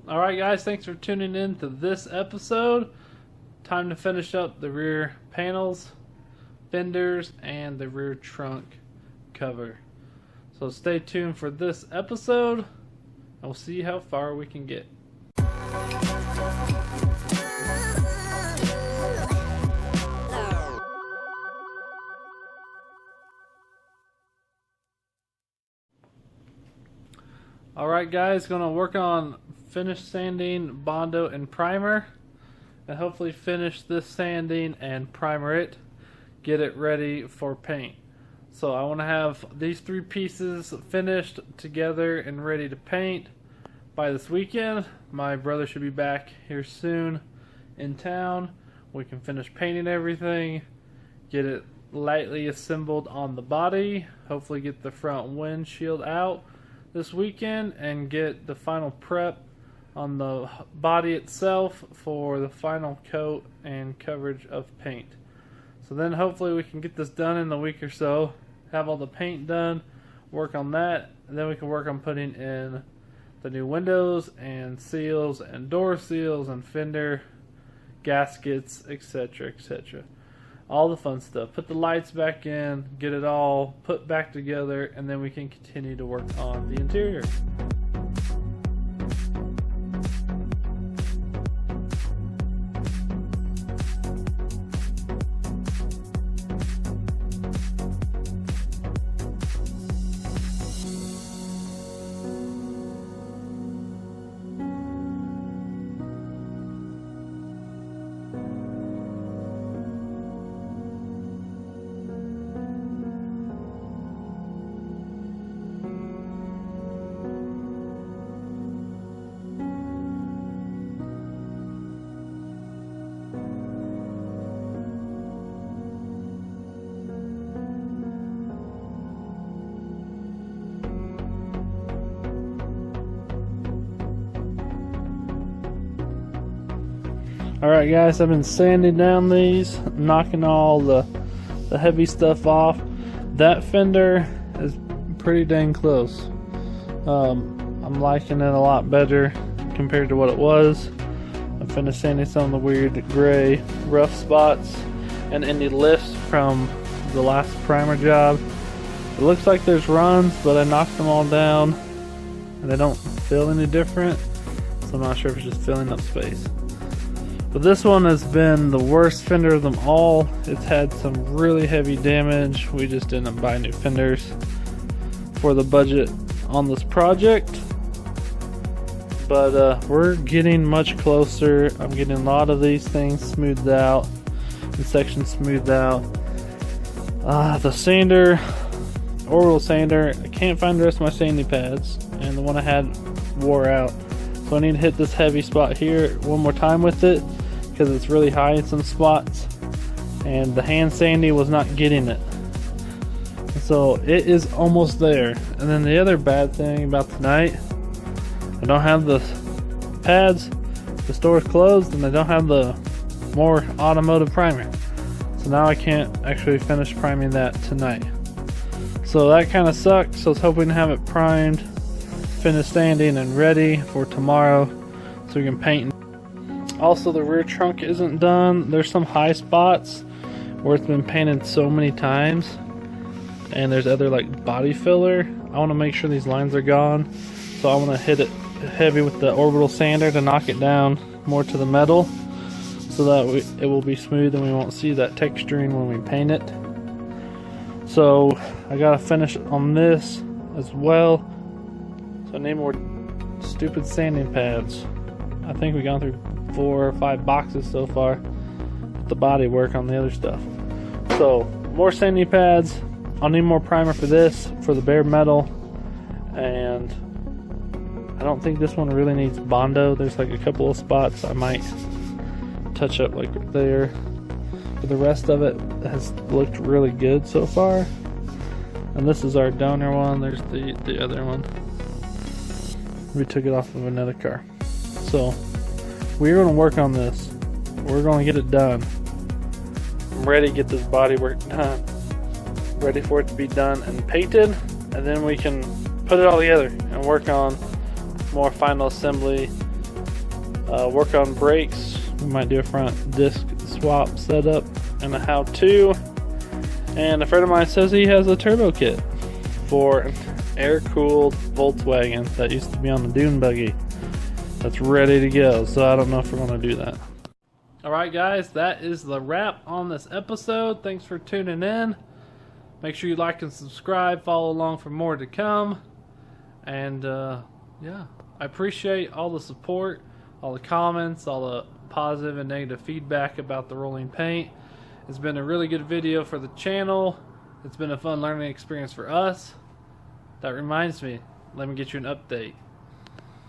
Alright guys, thanks for tuning in to this episode. Time to finish up the rear panels, fenders, and the rear trunk cover. So stay tuned for this episode, and we'll see how far we can get. Alright guys, gonna work on finish sanding, Bondo, and primer, and hopefully finish this sanding and primer it, get it ready for paint. So I want to have these three pieces finished together and ready to paint by this weekend. My brother should be back here soon in town. We can finish painting everything, get it lightly assembled on the body, hopefully get the front windshield out this weekend, and get the final prep on the body itself for the final coat and coverage of paint. So then hopefully we can get this done in a week or so, have all the paint done, work on that, and then we can work on putting in the new windows and seals and door seals and fender gaskets, etc., etc. All the fun stuff. Put the lights back in, get it all put back together, and then we can continue to work on the interior. Alright guys, I've been sanding down these, knocking all the heavy stuff off. That fender is pretty dang close. I'm liking it a lot better compared to what it was. I finished sanding some of the weird gray rough spots and any lifts from the last primer job. It looks like there's runs, but I knocked them all down and they don't feel any different, so I'm not sure if it's just filling up space. But this one has been the worst fender of them all. It's had some really heavy damage. We just didn't buy new fenders for the budget on this project. But we're getting much closer. I'm getting a lot of these things smoothed out, the sections smoothed out. The sander, Orderville sander, I can't find the rest of my sanding pads, and the one I had wore out. So I need to hit this heavy spot here one more time with it, because it's really high in some spots, and the hand sandy was not getting it. So it is almost there. And then the other bad thing about tonight, I don't have the pads, the store is closed, and I don't have the more automotive primer. So now I can't actually finish priming that tonight. So that kind of sucks. So I was hoping to have it primed, finished sanding, and ready for tomorrow so we can paint. Also, the rear trunk isn't done. There's some high spots where it's been painted so many times, and there's other like body filler. I want to make sure these lines are gone, so I want to hit it heavy with the orbital sander to knock it down more to the metal, so that it will be smooth and we won't see that texturing when we paint it. So I gotta finish on this as well. So I need more stupid sanding pads. I think we've gone through 4 or 5 boxes so far with the body work on the other stuff. So more sanding pads. I'll need more primer for this, for the bare metal, and I don't think this one really needs Bondo. There's like a couple of spots I might touch up like right there, but the rest of it has looked really good so far. And this is our donor one. There's the other one. We took it off of another car. So we're going to work on this. We're going to get it done. I'm ready to get this body work done. Ready for it to be done and painted, and then we can put it all together and work on more final assembly work on brakes. We might do a front disc swap setup and a how-to. And a friend of mine says he has a turbo kit for an air-cooled Volkswagen that used to be on the dune buggy that's ready to go. So I don't know if we're going to do that. Alright guys, that is the wrap on this episode. Thanks for tuning in. Make sure you like and subscribe. Follow along for more to come. And yeah, I appreciate all the support, all the comments, all the positive and negative feedback about the rolling paint. It's been a really good video for the channel. It's been a fun learning experience for us. That reminds me, let me get you an update.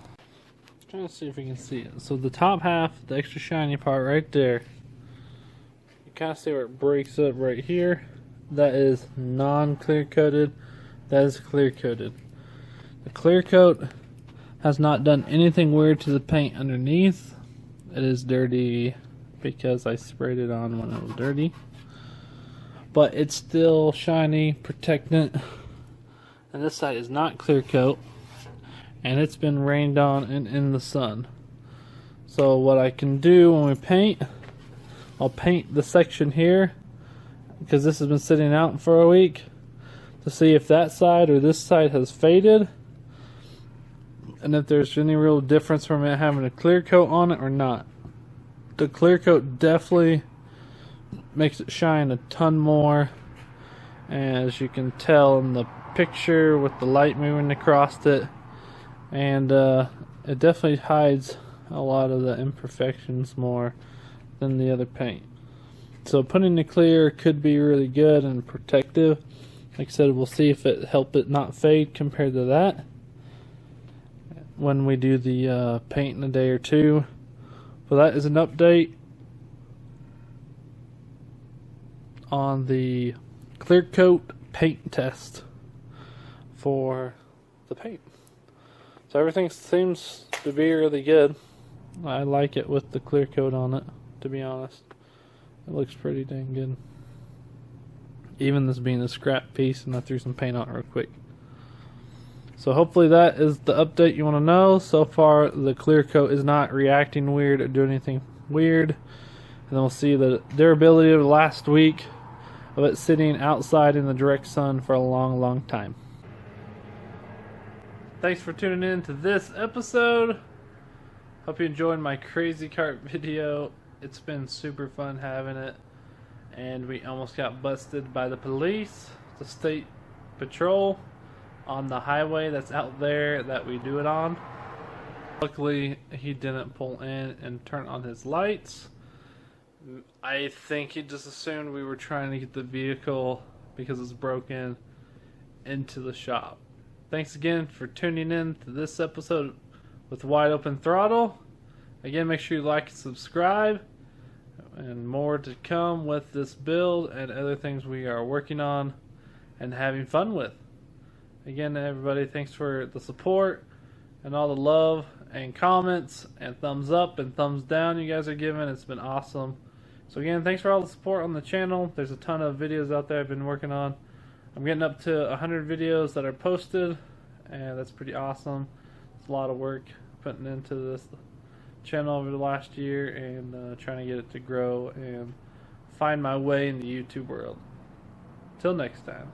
I'm trying to see if we can see it. So the top half, the extra shiny part right there, you kind of see where it breaks up right here. That is non-clear coated. That is clear coated. The clear coat has not done anything weird to the paint underneath. It is dirty because I sprayed it on when it was dirty, but it's still shiny, protectant. And this side is not clear coat, and it's been rained on and in the sun. So what I can do when we paint, I'll paint the section here, because this has been sitting out for a week, to see if that side or this side has faded, and if there's any real difference from it having a clear coat on it or not. The clear coat definitely makes it shine a ton more, as you can tell in the picture with the light moving across it, and it definitely hides a lot of the imperfections more than the other paint. So putting the clear could be really good and protective. Like I said, we'll see if it helps it not fade compared to that when we do the paint in a day or two. But that is an update on the clear coat paint test for the paint. So everything seems to be really good. I like it with the clear coat on it, to be honest. It looks pretty dang good. Even this being a scrap piece, and I threw some paint on it real quick. So hopefully that is the update you want to know. So far the clear coat is not reacting weird or doing anything weird. And then we'll see the durability of the last week of it sitting outside in the direct sun for a long time. Thanks for tuning in to this episode. Hope you enjoyed my crazy kart video. It's been super fun having it, and we almost got busted by the police, the state patrol, on the highway that's out there that we do it on. Luckily he didn't pull in and turn on his lights. I think he just assumed we were trying to get the vehicle, because it's broken, into the shop. Thanks again for tuning in to this episode with Wide Open Throttle. Again, make sure you like and subscribe, and more to come with this build and other things we are working on and having fun with. Again, everybody, thanks for the support and all the love and comments and thumbs up and thumbs down you guys are giving. It's been awesome. So again, thanks for all the support on the channel. There's a ton of videos out there I've been working on. I'm getting up to 100 videos that are posted, and that's pretty awesome. It's a lot of work putting into this channel over the last year, and trying to get it to grow and find my way in the YouTube world. Till next time.